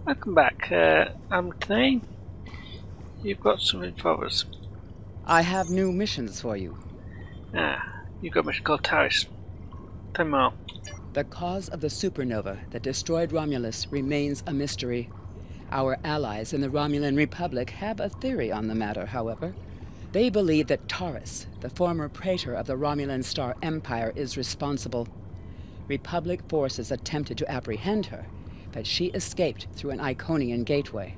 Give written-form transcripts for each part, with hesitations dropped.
Welcome back. Today you've got something for us. I have new missions for you. You've got a mission called Taris. Tell me more. The cause of the supernova that destroyed Romulus remains a mystery. Our allies in the Romulan Republic have a theory on the matter, however. They believe that Taris, the former praetor of the Romulan Star Empire, is responsible. Republic forces attempted to apprehend her, but she escaped through an Iconian gateway.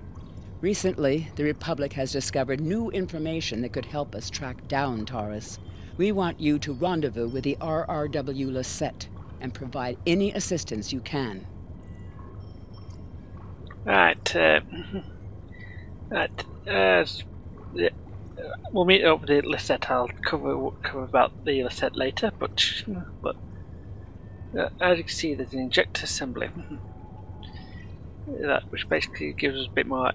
Recently, the Republic has discovered new information that could help us track down Taris. We want you to rendezvous with the RRW Lisette and provide any assistance you can. Right. We'll meet up with the Lisette. I'll cover about the Lisette later, but as you can see, there's an injector assembly. Which basically gives us a bit more,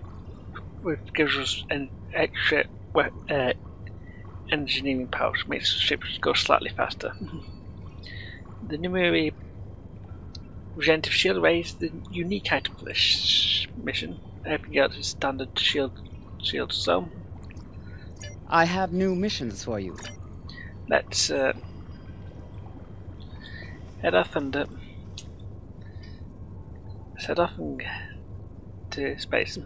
gives us an extra engineering power, which makes the ship go slightly faster. The Nimuri regenerative shield array is the unique item for this mission. Everything else is standard shield. So I have new missions for you. Let's head off and to space.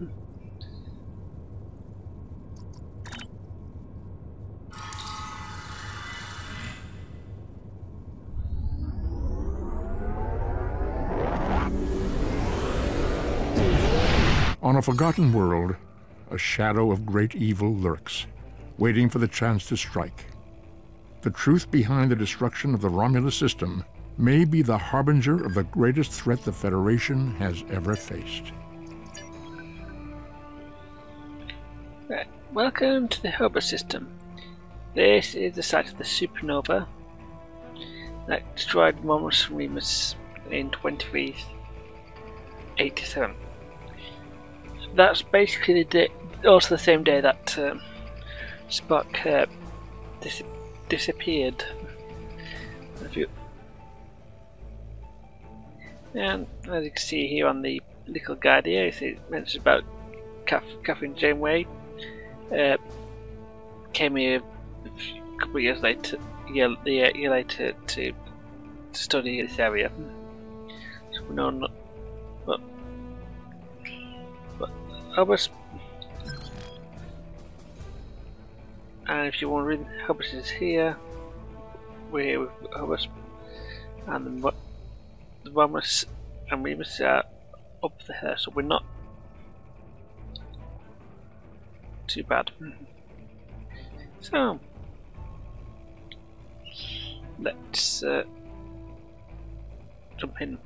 On a forgotten world, a shadow of great evil lurks, waiting for the chance to strike. The truth behind the destruction of the Romulus system may be the harbinger of the greatest threat the Federation has ever faced. Right. Welcome to the Hobus system. This is the site of the Supernova that destroyed Romulus and Remus in 2387. That's basically the day, also the same day that Spock disappeared. And as you can see here on the little guide here, it mentions about Catherine Janeway. Came here a couple of years later, year later to study this area. So we know not, but Hobus. And if you want to read, Hobus is here. We're here with Hobus, and the Romulus and Remus are up there, so we're not too bad. So let's jump in.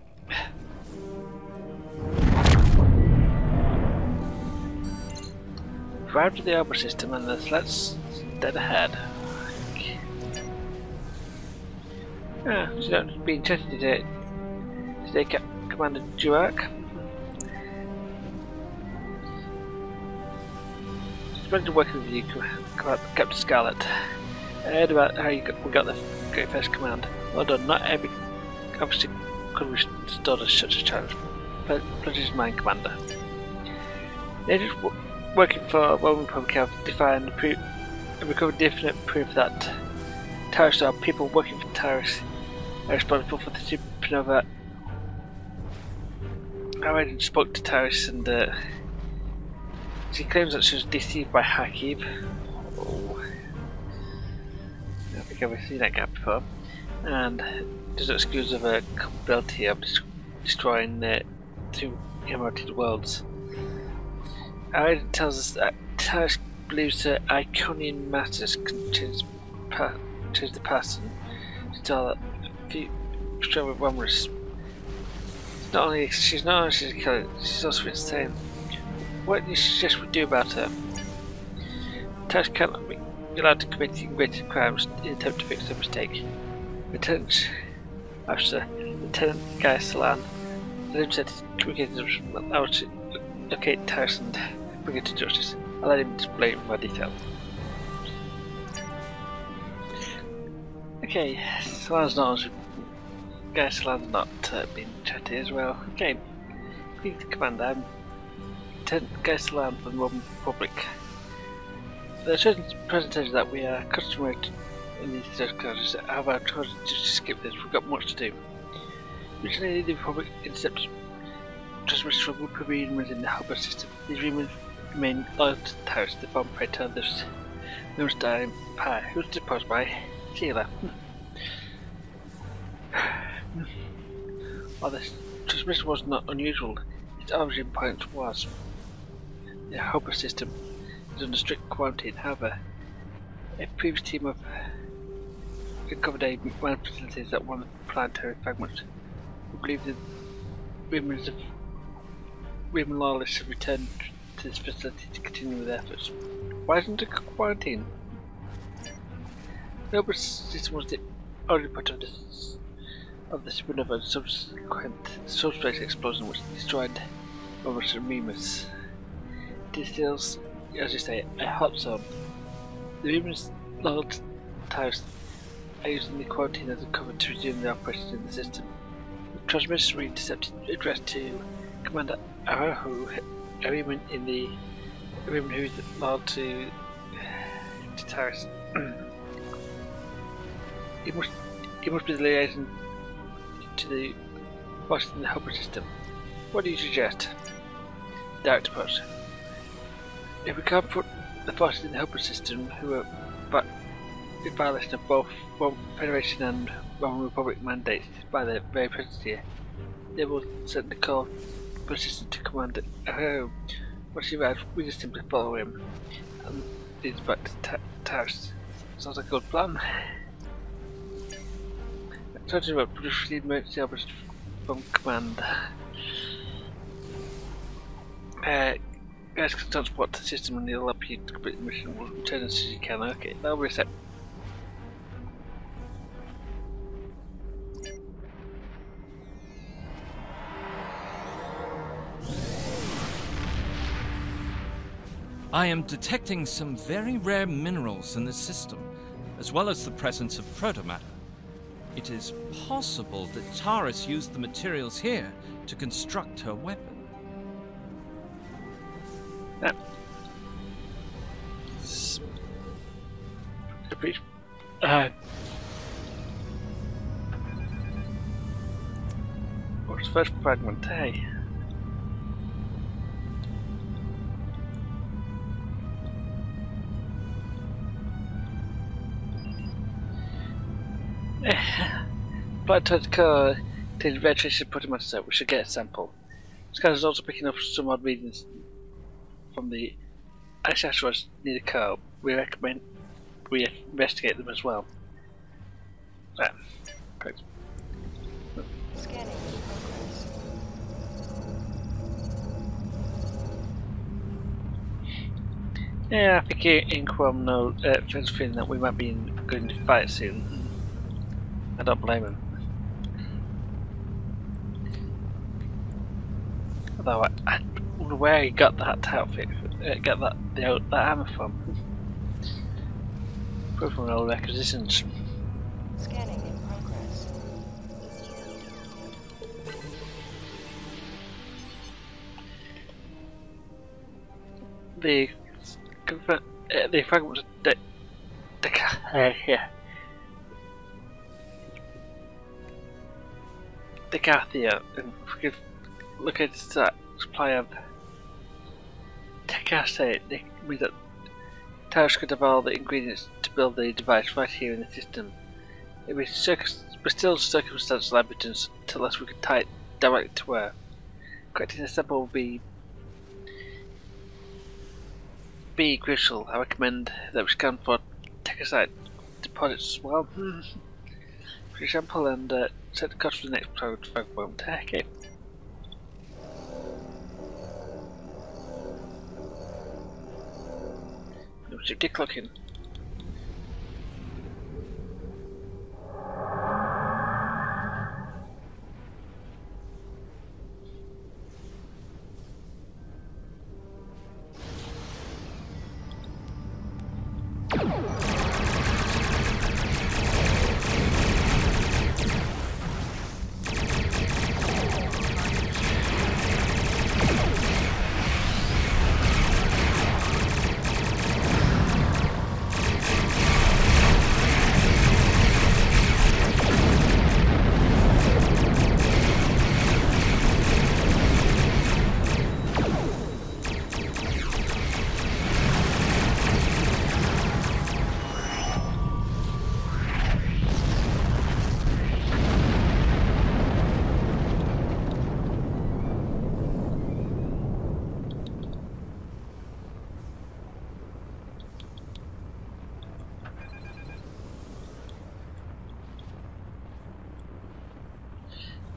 Arrived at the Arbor system, and let's dead ahead. So don't be interested today, Commander Durak. It's ready to work with you, Captain Scarlet. I heard about how we got the Great First Command. Well done. Not every officer could be restored as such a challenge. Pleasure is mine, Commander. They're just working for Roman Republic have defined and recovered definite proof that Taris are people working for Taris are responsible for the supernova. I already spoke to Taris, and she claims that she was deceived by Hakiv. Oh. I think I've seen that guy before. And there's no excuse of a capability of destroying the two immortal worlds. It tells us that Taris believes that Iconian matters can change the past and tell that future with Romulus. She's not only a killer, she's also insane. What do you suggest we do about her? Taris cannot be allowed to commit greater crimes in an attempt to fix her mistake. Lieutenant Guy Salan has himself communicated how to locate Taris and bring her to justice. I'll let him explain in more detail. Okay, Salan's not Guy Salan's not been chatty as well. Okay, please, Commander, 10 guys to land from the Roman Republic. There are certain presentations that we are customary in these discussions. However, I've chosen to skip this. We've got much to do. Recently, the Republic intercepted transmissions from would-be humans in the Hobus system. These humans remain loyal to Taris, the former praetor of this numerous empire, who was deposed by Sheila. While this transmission was not unusual, its origin point was. The Hobus system is under strict quarantine. However, a previous team of uncovered a mine facilities at one of the planetary fragments. We believe the women loyalists have returned to this facility to continue with efforts. Why isn't it quarantine? The Hobus system was the only part of the Supernova and subsequent subspace explosion which destroyed Romulus and Remus. This is still, as you say, a hot zone. The humans loyal to Taris are using the quarantine as a cover to resume the operations in the system. The transmission we intercepted addressed to Commander Arahu, a human who is loyal to Taris. He must be the liaison to the forces in the Hobus system. What do you suggest? Direct approach. If we can't put the forces in the Hobus system, who are in violation of both Federation and Roman Republic mandates by the very presence here, they will send the call for assistance to Commander Arahu. Once he arrives, we just simply follow him and lead back to Taris. Sounds like a good plan. Talking about the emergency operation from command. Guys can transport the system and they'll help you to complete the mission. We'll return as soon as you can. Okay, that'll be a sec. I am detecting some very rare minerals in the system, as well as the presence of protomatter. It is possible that Taris used the materials here to construct her weapon. What's the first fragment? Hey. But to the vegetation put him on set, we should get a sample. This guy is also picking up some odd readings from the ice asteroids near the car. We recommend we investigate them as well. Correct. Scanning in progress. Yeah, I think Inquam knows feels feeling that we might be going to fight soon. I don't blame him. Although I wonder where he got that outfit, get that armor from. Probably from old acquisitions. Scanning in progress. The fragments of yeah. The Gathia, and if we could look at the supply of Tekase, it means that Taris could have all the ingredients to build the device right here in the system. It would be still circumstantial evidence unless we could tie it directly to her. Correcting the sample will be crucial. I recommend that we scan for Tekasite deposits as well. For example, and set the cost for the next fragment. Okay. Should get clocking.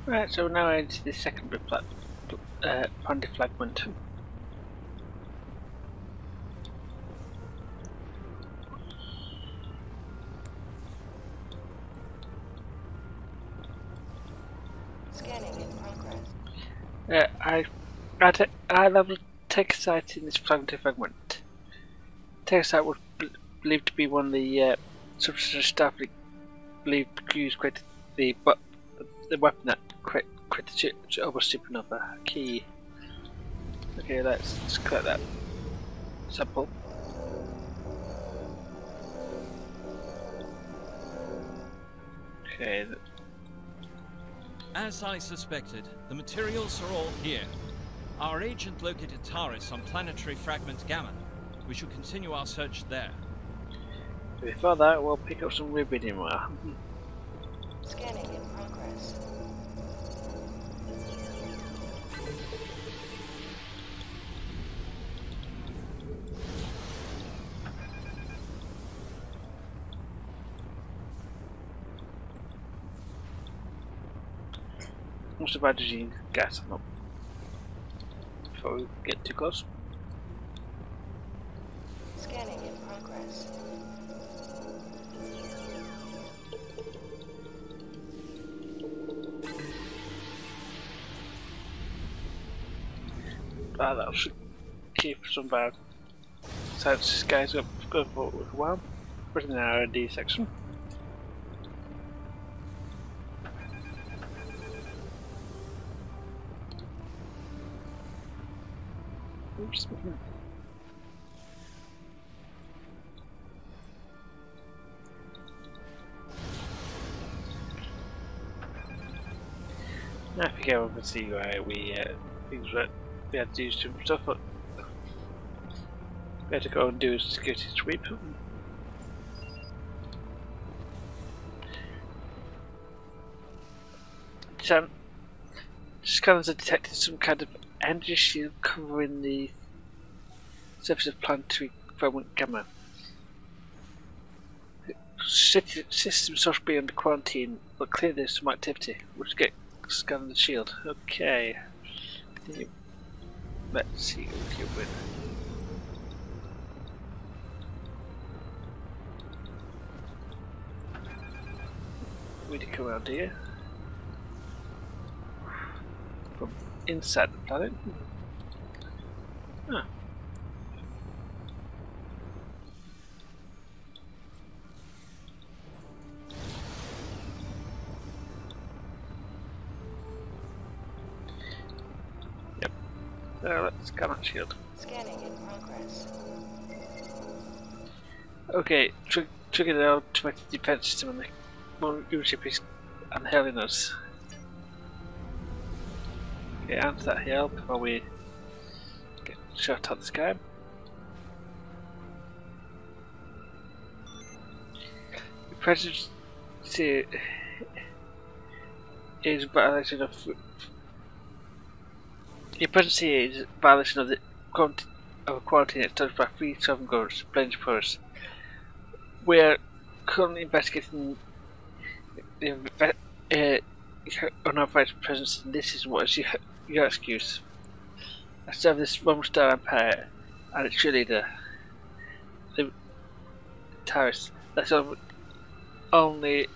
Right, so now into the second plan defragment. Scanning in progress. I level take a site in this plan defragment. Take a site was believed to be one of the substances staff believed to use the weapon that created Hobus Supernova. Key. Okay, let's just collect that sample. Okay. As I suspected, the materials are all here. Our agent located Taris on planetary fragment Gamma. We should continue our search there. Before that, we'll pick up some rubidium wire. Scanning in progress. What's the hydrogen gas? I'm not. Before we get too close. Scanning in progress. That should keep some of our science guys up for a while. We're in the R&D section. Oops. I forget we can see why things that we had to do some stuff, but we had to go and do a security sweep. Scanners have detected some kind of energy shield covering the surface of planetary fragment Gamma. System supposed to be under quarantine, but clearly there's some activity. We'll just get scanning the shield. Okay. Continue. Let's see what you win. We need to come around here. From inside the planet. Ah. Yep. Let's scan that shield. Scanning in progress. Okay, trigger the automatic defense system on the ship is unhailing us. Okay, answer that hail before we get shot out the sky. The presence is violation of. Your presence here is violation of the quality established by 3 sovereign governments, blamed for us. We are currently investigating the unauthorized presence, and this is what is your excuse. I serve this Roman Star Empire and its cheerleader, the Taris. That's only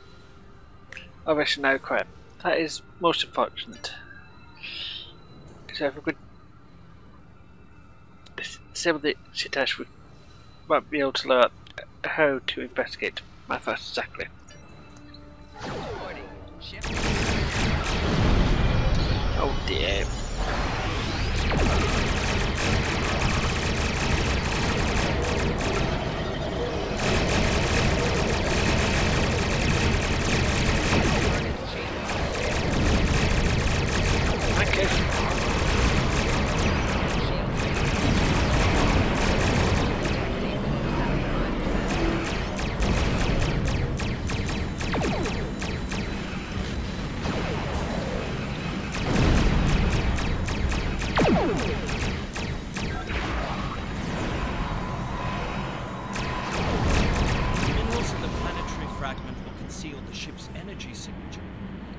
operation now required. That is most unfortunate. So if we could disable the Citash, we might be able to learn how to investigate my thoughts exactly. Oh dear. Okay.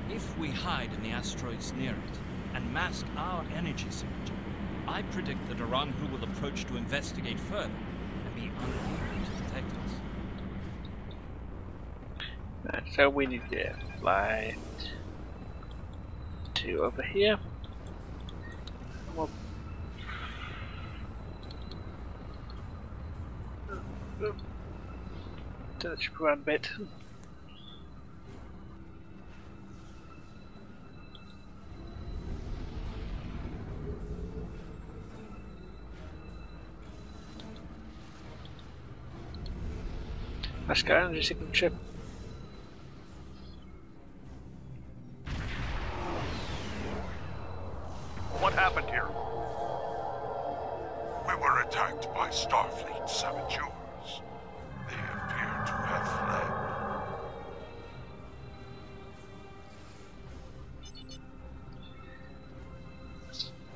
If we hide in the asteroids near it and mask our energy signature, I predict that Oranhu will approach to investigate further and be unable to detect us. Right, so we need to fly to over here. Well, turn the ship around a bit. Let's go energy signature. What happened here? We were attacked by Starfleet saboteurs. They appear to have fled.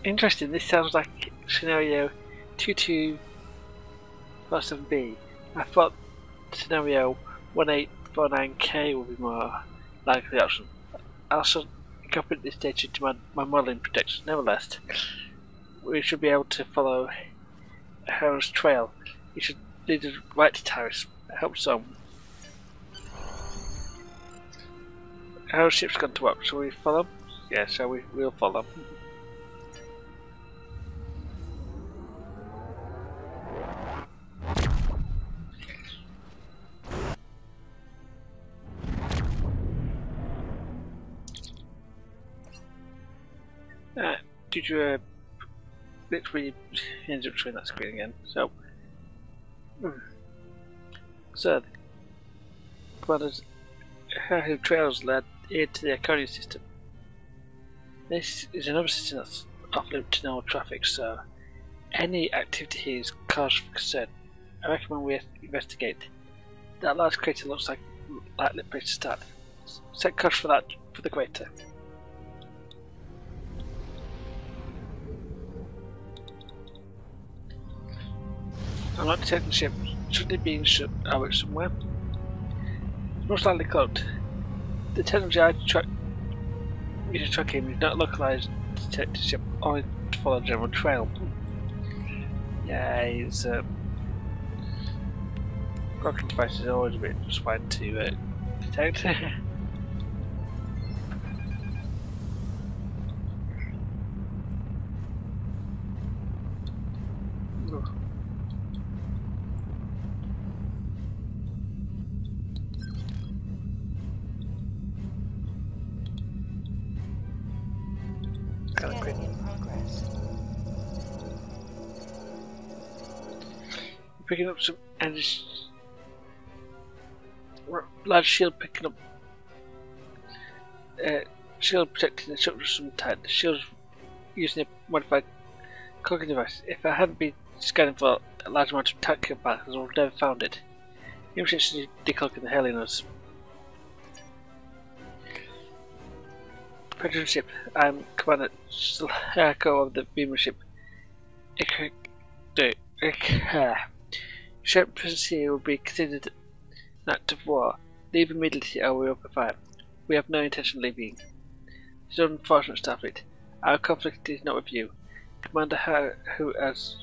Interesting, this sounds like scenario 2247B. I thought scenario 1849K would be more likely option. I also copied this data to my modelling protection. Nevertheless, we should be able to follow Heron's trail. We should lead us right to Taris. I hope so. Heron's ship's gone to work. Shall we follow? Yeah, so we'll follow. Due to a glitch, we ended up showing that screen again. So, Commander's trails led into the Iconium system. This is another system that's off limit to normal traffic, so any activity here is cause for concern. I recommend we investigate. That large crater looks like a likely place to start. Set course for the crater. I'm not detecting the ship. Should it be in orbit somewhere? It's most likely cloaked. The technology I use to track him is not localized to detect the ship, only to follow a general trail. Yeah, his clocking device is always a bit just fine to detect. Scanning in progress. Picking up some energy. Large shield picking up. Shield protecting the structure of some type. The shield's using a modified cloaking device. If I hadn't been scanning for a large amount of tank particles, I would have never found it. You're essentially decloaking the hell in us. Predator ship. I'm Commander Slako of the beamer ship. Ship presence here will be considered an act of war. Leave immediately or we open fire. We have no intention of leaving. It's unfortunate, Starfleet. Our conflict is not with you. Commander who has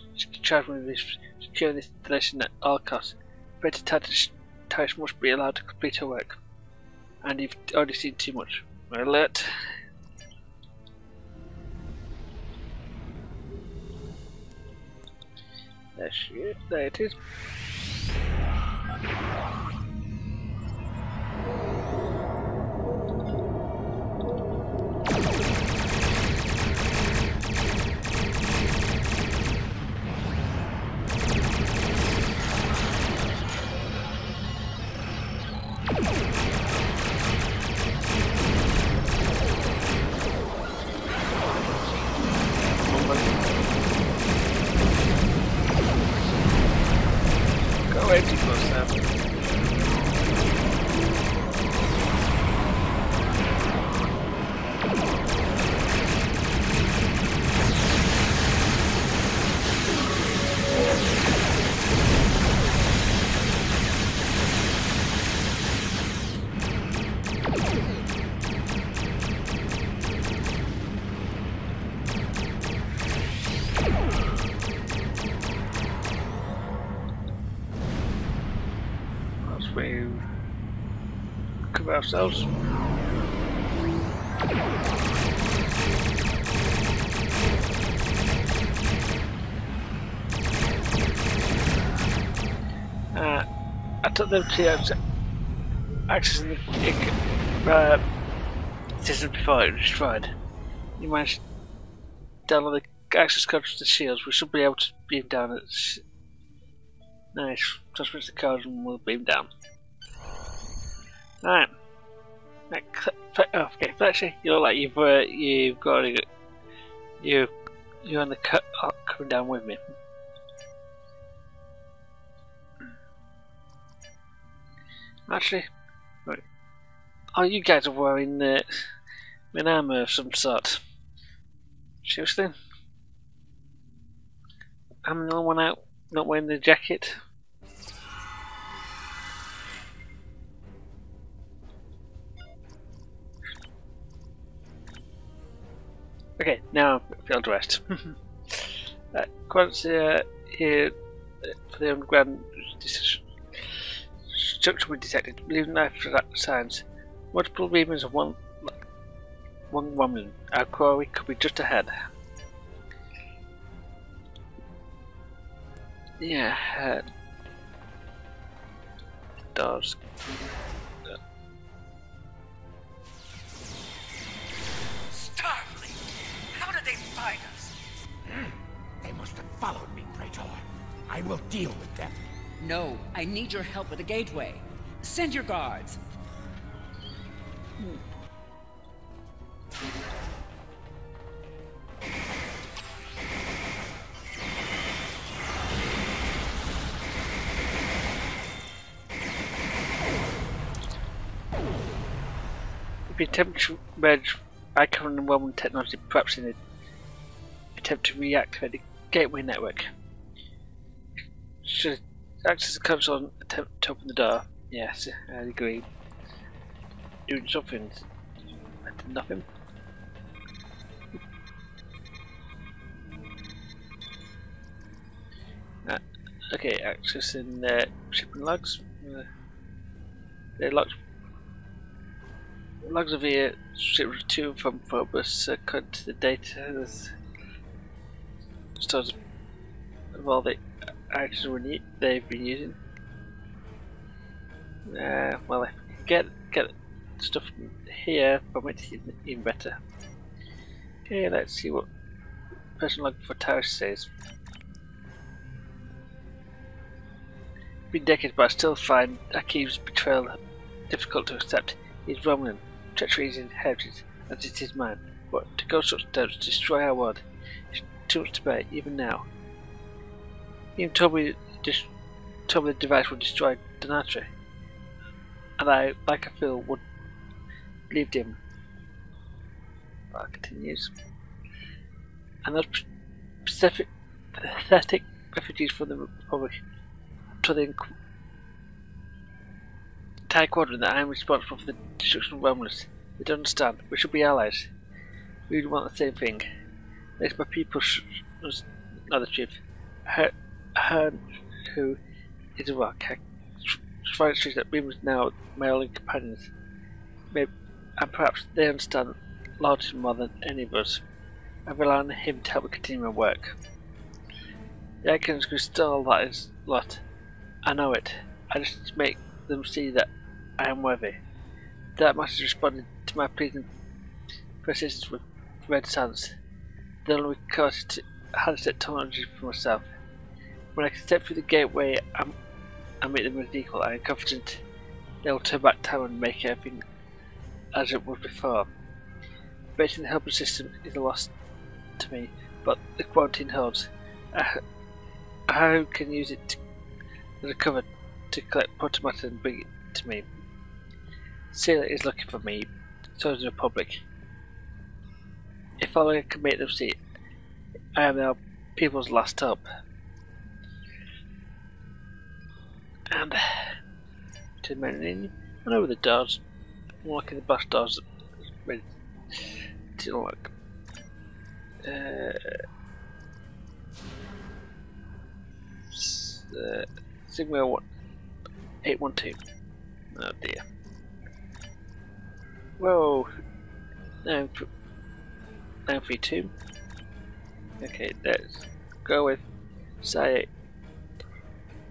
charged me with securing this installation at all costs. Predator Taris must be allowed to complete her work. And you've already seen too much. Alert. There it is. Go 80 plus 7. cover ourselves. I took them to access the system before it was destroyed. You managed to download the access code to the shields. We should be able to beam down at. Nice. Transfer the code and we'll beam down. Right. Okay, but actually, you look like you've got you're on the coming down with me. Actually, right. Oh, you guys are wearing an armor of some sort. Seriously? I'm the only one out not wearing the jacket. Okay, now I feel dressed. Quads here for the underground structure we detected. Leaving after signs. Multiple beamers of one Romulan. Our quarry could be just ahead. Yeah, doors. How did they find us? They must have followed me, Praetor. I will deal with them. No, I need your help with the gateway. Send your guards. If you attempt to merge Icon and Roman technology, perhaps in an attempt to reactivate the gateway network. Should access the console and attempt to open the door. Yes, I agree. Doing something. I did nothing. Okay, accessing the shipping logs. They're locked. Logs of here shipped to and from Hobus according to the data stores of all the actions they've been using. Well, if we can get stuff from here from it, even better. Okay, let's see what person log for Taris says. Been decades, but I still find Akiv's betrayal difficult to accept. He's Romulan. Treachery is inherited, as it is mine. But to go such steps to destroy our world is too much to bear, even now. He told me the device would destroy Donatre, and I, like I feel, would believed him. But continues. And those pathetic refugees from the Republic to the entire quadrant that I am responsible for the destruction of Romulus. They don't understand. We should be allies. We would want the same thing. Makes my people know the truth. Her who is a rock. Find streets that Remus now my only companions. Maybe, and perhaps they understand Lord more than any of us. I rely on him to help me continue my work. The icons can stall that is lot. I know it. I just need to make them see that I am worthy. That message responded to my pleading persistence with red sands. The only cause to handset technology for myself. When I can step through the gateway and meet them as equal, I am confident they will turn back time and make everything as it was before. Breaking the Hobus system is a loss to me, but the quarantine holds. I can use it as a cover to collect protomatter and bring it to me. Sailor is looking for me, so is the Republic. If only I can make them see, I am our people's last hope. And to many, I know the doors. I'm locking the blast doors ready to lock. Sigma 812. Oh dear. Whoa! 932. Okay, let's go with say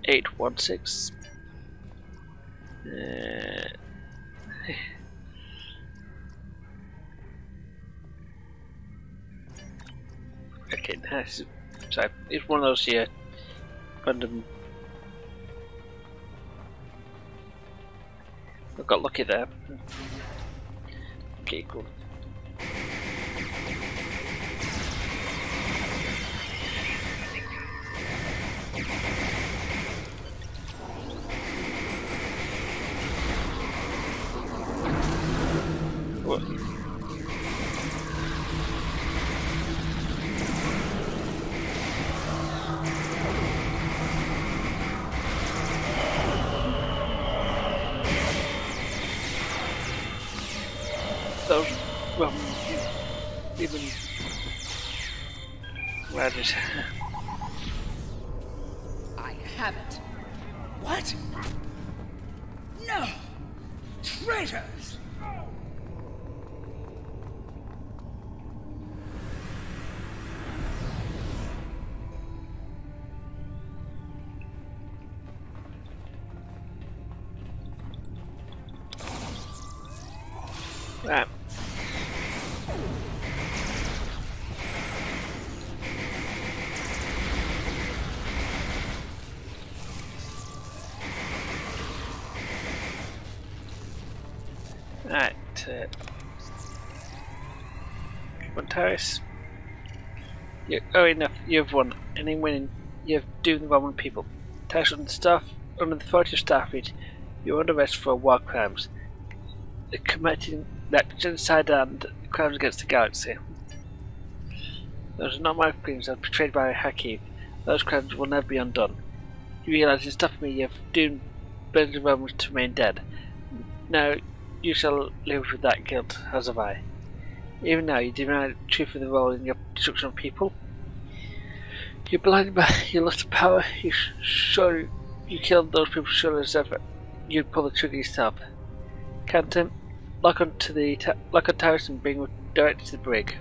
816. Okay, nice. So it's one of those here random. I got lucky there. Okay, cool. What? Those, well, even ladders. I have it. What? No! Traitors! Right. Right. One Taris. Oh, enough. You've won. And in winning, you've doomed the Roman people. Taris on the staff, under the authority of Starfleet, you're under arrest for war crimes, committing genocide and crimes against the galaxy. Those are not my crimes. I was betrayed by Hakim. Those crimes will never be undone. You realise in stopping me, you've doomed billions of Romans to remain dead. Now you shall live with that guilt, as have I. Even now, you deny the truth of the role in your destruction of people. You're blinded by your lust of power. You killed those people sure as ever you'd pull the trigger yourself. Canton, lock on Taris and bring directly to the brig.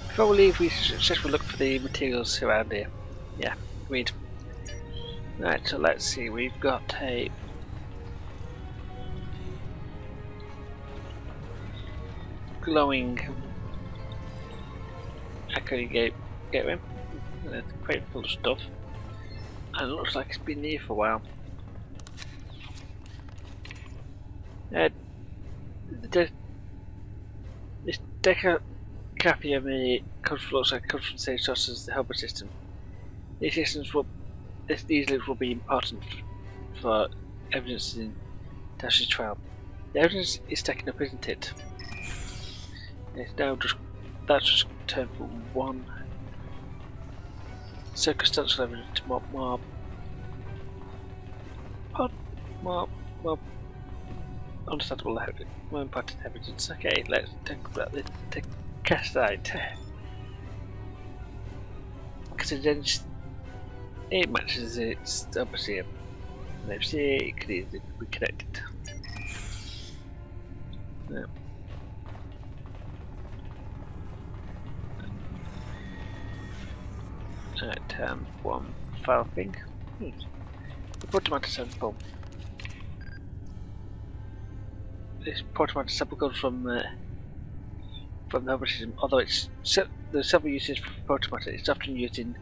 Before we leave, we should look for the materials around here. Yeah, agreed. Right, so let's see. We've got a glowing echoing gateway. It's quite full of stuff, and it looks like it's been here for a while. This decapium looks like it comes from the same source as the Hobus system. These links will be important for evidence in Taris' trial. The evidence is stacking up, isn't it? It's now that's just turned from one circumstantial evidence to more understandable evidence, more important evidence. Okay, let's talk about the Cassite. Because it matches its opposite. Let's see, it could easily be connected. Yeah. Right, one file thing. The portamatter sample. This portamatter sample comes from the Hobus system, although there's several uses for portamatter. It's often used in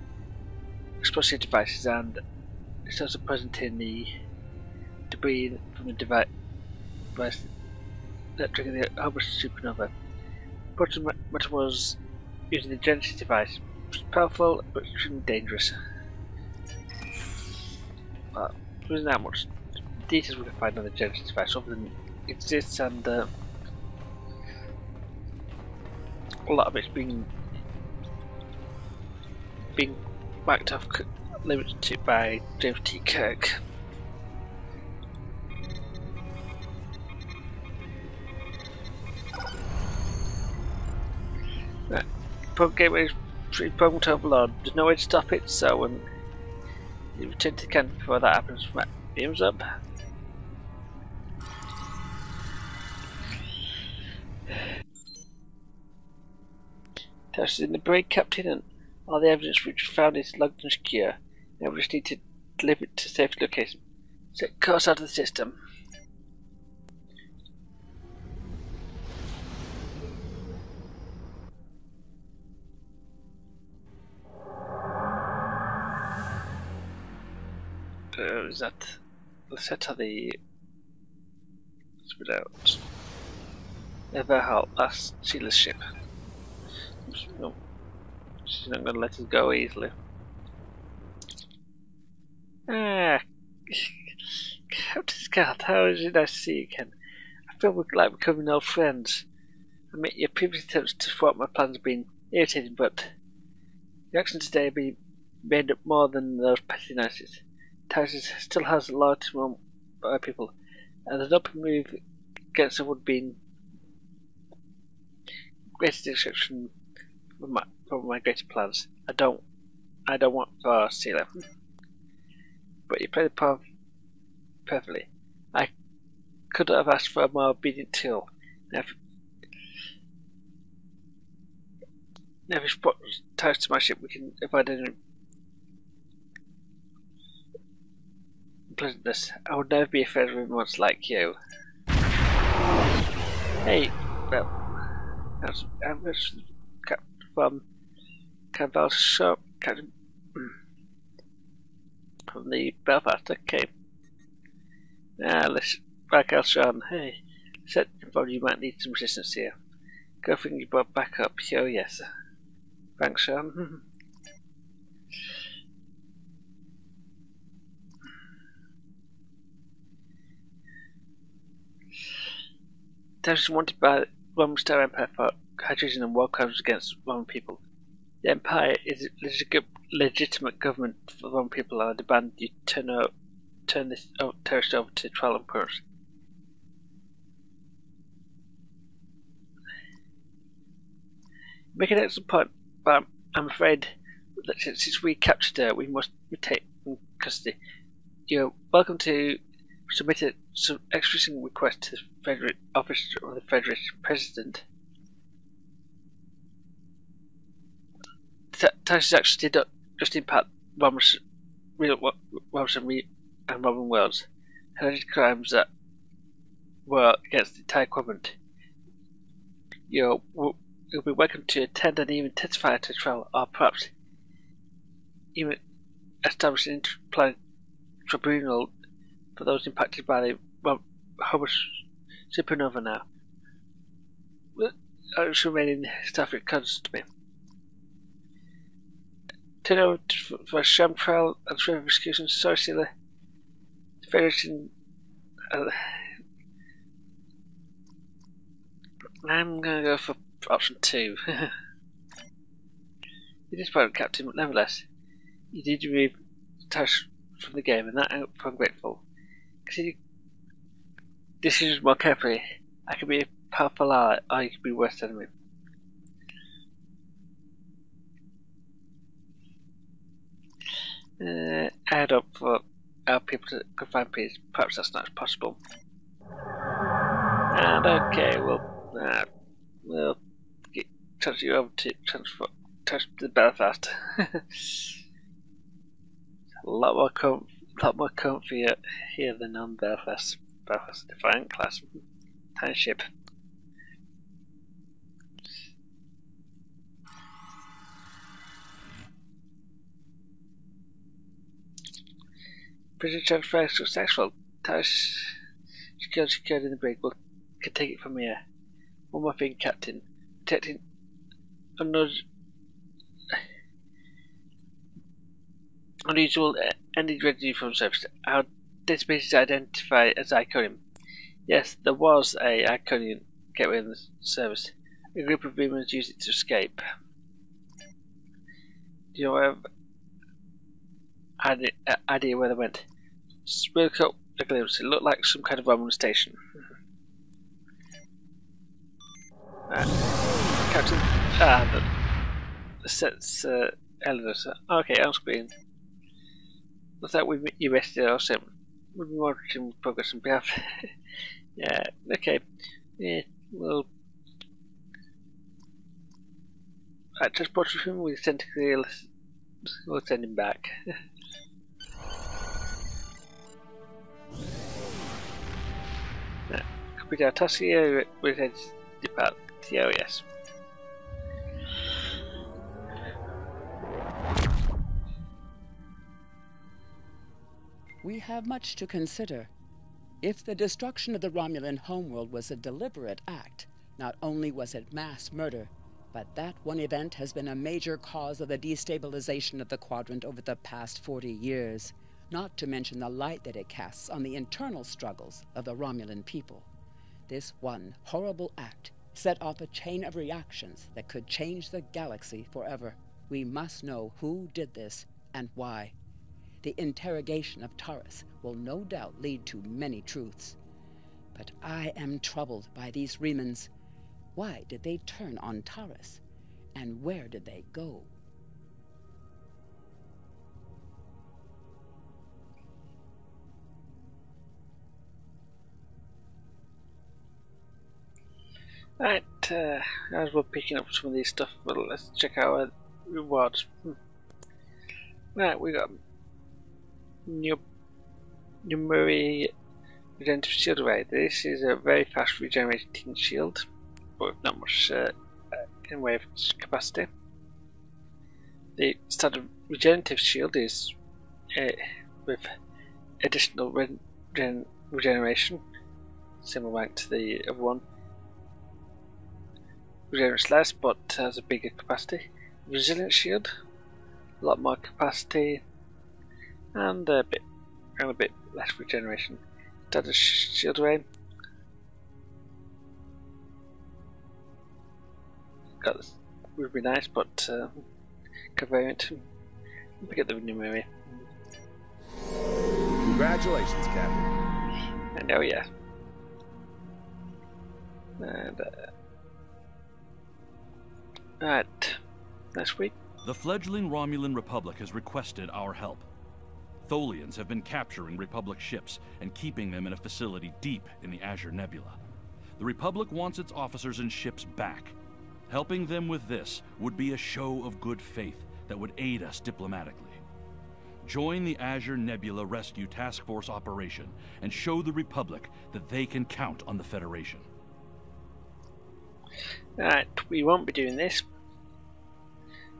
explosive devices, and it's also present in the debris from the device that triggered the Hobus supernova. Portamatter was used in the Genesis device. It's powerful but extremely dangerous. Well, there isn't that much details we can find on the Genesis device other than it exists, and a lot of it's being backed off, limited to by James T. Kirk. Right, gateway is pretty programmed to overload. There's no way to stop it, so when you return to the camp before that happens, beams up. Taris is in the brig, Captain, and all the evidence which we found is logged and secure. Now we just need to deliver it to safe location. Set course out of the system. Is that... Let's set out the... Spit out. Everhalt, that's Sheila's ship. No, she's not going to let us go easily. Ah, Captain Scott, how is it nice to see you again? I feel like becoming old friends. I admit your previous attempts to thwart my plans have been irritating, but your action today have been made up more than those petty niceties. Taris still has a lot to our people, and an open move against them would be greatest distraction from my greater plans. I don't want for Sheila. But you played the part perfectly. I could have asked for a more obedient tool. Now if you put Taris to my ship, we can avoid any unpleasantness. I would never be afraid of anyone like you. Hey, well, I'm from Caval's shop, Captain from the Belfast. Okay. Now let's back out, Sean. Hey, said you might need some assistance here. Go think you brought back up. Oh yes. Thanks, Sean. Taris is wanted by the Roman Star Empire for hydrogen and war crimes against Roman people. The Empire is a legitimate government for Roman people, and I demand you turn this terrorist over to trial and punishment. Make an excellent point, but I'm afraid that since we captured her, we must take in custody. You're welcome to submit a extradition request to the Federal Office of the Federation President. Taris actually did not just impact Romulus and Roman worlds. Alleged crimes that were against the entire government. You'll be welcome to attend and even testify at a trial, or perhaps even establish an interplanetary tribunal for those impacted by the Hobus Supernova now. I should remain in staff records to me. Turn over for a sham trial and threat of execution. Sorry, Sheila. The Federation. I'm gonna go for option 2. You disappointed, Captain, but nevertheless, you did remove Taris from the game, and that I'm grateful. Consider decisions more carefully. I could be a powerful ally, or you could be worst enemy. Add up for our people to find peace. Perhaps that's not possible. And okay, we'll transfer you over to the Belfast. A lot more comfy here than on Belfast. Belfast Defiant class tiny ship. Prison transfer is successful. Taris secured in the brig. We can take it from here. One more thing, Captain. Detecting unusual ending residue from surface. Our database is identified as Iconium. Yes, there was a Iconium gateway in the service. A group of demons used it to escape. Do you have idea where they went? Spoke up a glimpse. It looked like some kind of Roman station. Captain, the set's Eleanor. Okay, on screen. Looks like you missed it or something. We'll be monitoring progress on behalf. Yeah, okay. Yeah, well. Right, transport with him, we'll send him back. Complete our task here, we're going to depart the OS. We have much to consider. If the destruction of the Romulan homeworld was a deliberate act, not only was it mass murder, but that one event has been a major cause of the destabilization of the Quadrant over the past 40 years, not to mention the light that it casts on the internal struggles of the Romulan people. This one horrible act set off a chain of reactions that could change the galaxy forever. We must know who did this and why. The interrogation of Taris will no doubt lead to many truths. But I am troubled by these Remans. Why did they turn on Taris? And where did they go? Right, as we're picking up some of these stuff, well, let's check out our rewards. Right, we got new Murray regenerative shield array. This is a very fast regenerating shield, but with not much in way of capacity. The standard regenerative shield is with additional regeneration, similar rank to the other one. Regenerates less, but has a bigger capacity. Resilient shield, a lot more capacity, and a bit less regeneration. Standard shield array. Got this, would be nice, but variant. We get the new area. Congratulations, Captain. I know, yeah. And right, next week. The fledgling Romulan Republic has requested our help. Tholians have been capturing Republic ships and keeping them in a facility deep in the Azure Nebula. The Republic wants its officers and ships back. Helping them with this would be a show of good faith that would aid us diplomatically. Join the Azure Nebula Rescue Task Force operation and show the Republic that they can count on the Federation. Right, we won't be doing this,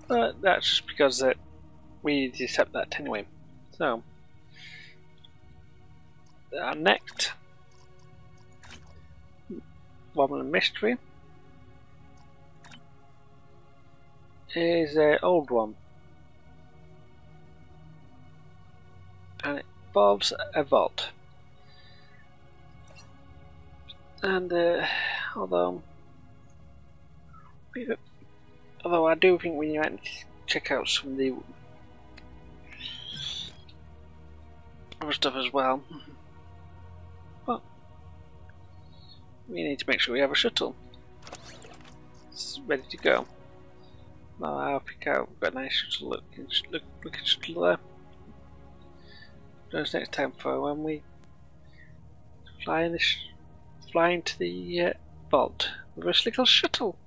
but that's just because we need to accept that anyway. So, our next Romulan mystery is an old one, and it involves a vault. And although I do think we might check out some of the other stuff as well, but we need to make sure we have a shuttle. It's ready to go. Well, I'll pick out. We've got a nice shuttle looking shuttle there. Join us next time for when we fly into the vault with a little shuttle.